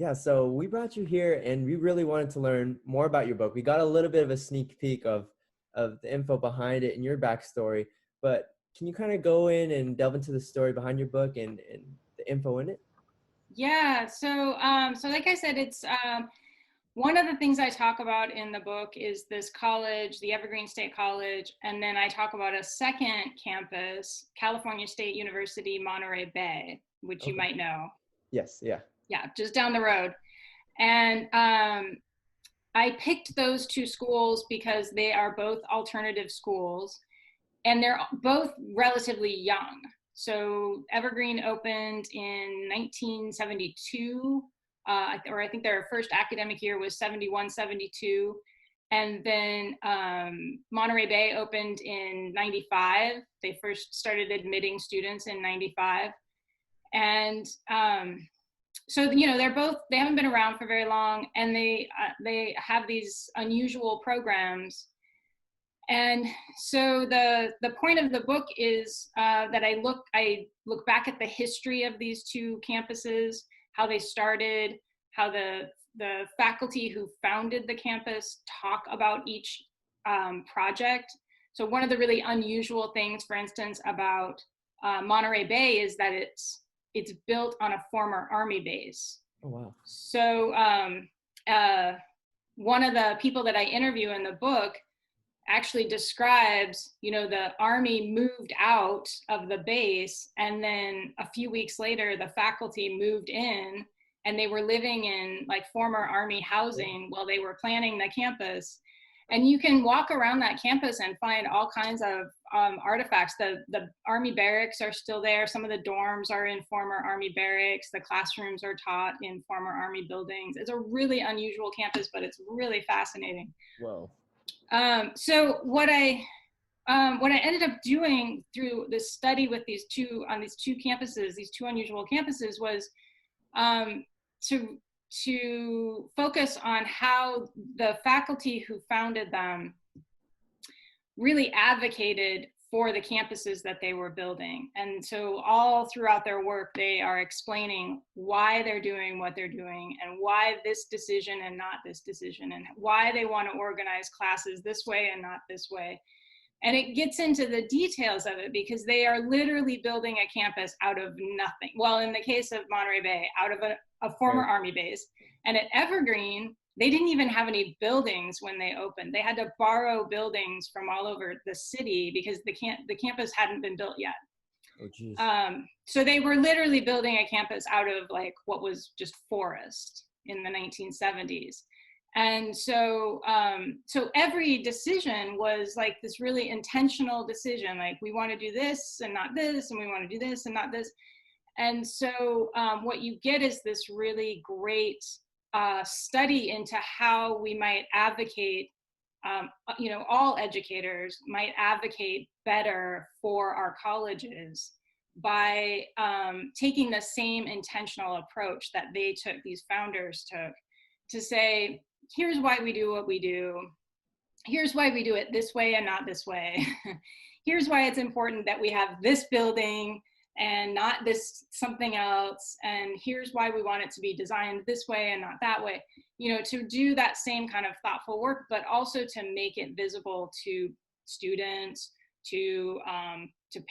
Yeah, so we brought you here and we really wanted to learn more about your book. We got a little bit of a sneak peek of the info behind it and your backstory, but can you kind of go in and delve into the story behind your book and the info in it? Yeah, so like I said, it's one of the things I talk about in the book is this college, the Evergreen State College, and then I talk about a second campus, California State University, Monterey Bay, which you Okay. might know. Yes, yeah. Yeah, just down the road. And I picked those two schools because they are both alternative schools and they're both relatively young. So Evergreen opened in 1972, or I think their first academic year was 71, 72. And then Monterey Bay opened in 95. They first started admitting students in 95. And so, they haven't been around for very long, and they have these unusual programs. And so the point of the book is that I look back at the history of these two campuses, how they started, how the faculty who founded the campus talk about each project. So one of the really unusual things, for instance, about Monterey Bay is that it's built on a former Army base. Oh, wow. So one of the people that I interview in the book actually describes, the Army moved out of the base, and then a few weeks later, the faculty moved in, and they were living in like former Army housing while they were planning the campus. And you can walk around that campus and find all kinds of artifacts. The Army barracks are still there. Some of the dorms are in former Army barracks. The classrooms are taught in former Army buildings. It's a really unusual campus, but it's really fascinating. Whoa. So what I ended up doing through this study with these two campuses, these two unusual campuses, was to focus on how the faculty who founded them really advocated for the campuses that they were building. And so all throughout their work, they are explaining why they're doing what they're doing and why this decision and not this decision, and why they want to organize classes this way and not this way. And it gets into the details of it because they are literally building a campus out of nothing. Well, in the case of Monterey Bay, out of a former Army base. And at Evergreen, they didn't even have any buildings when they opened. They had to borrow buildings from all over the city because the campus hadn't been built yet. Oh, geez. So they were literally building a campus out of like what was just forest in the 1970s. And so every decision was like this really intentional decision, like we want to do this and not this, and we want to do this and not this. And so what you get is this really great study into how we might advocate, all educators might advocate better for our colleges by taking the same intentional approach that these founders took, to say, here's why we do what we do. Here's why we do it this way and not this way. Here's why it's important that we have this building and not this something else. And here's why we want it to be designed this way and not that way. To do that same kind of thoughtful work, but also to make it visible to students, to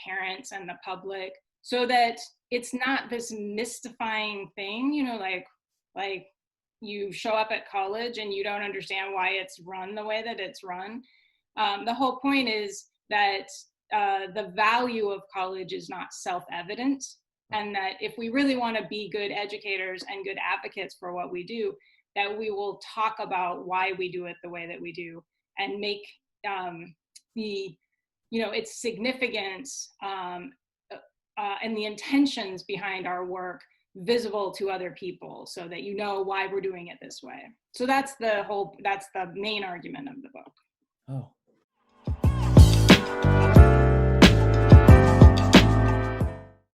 parents and the public, so that it's not this mystifying thing, like you show up at college and you don't understand why it's run the way that it's run. The whole point is that the value of college is not self-evident, and that if we really want to be good educators and good advocates for what we do, that we will talk about why we do it the way that we do, and make its significance and the intentions behind our work visible to other people, so that why we're doing it this way. So that's the main argument of the book. Oh,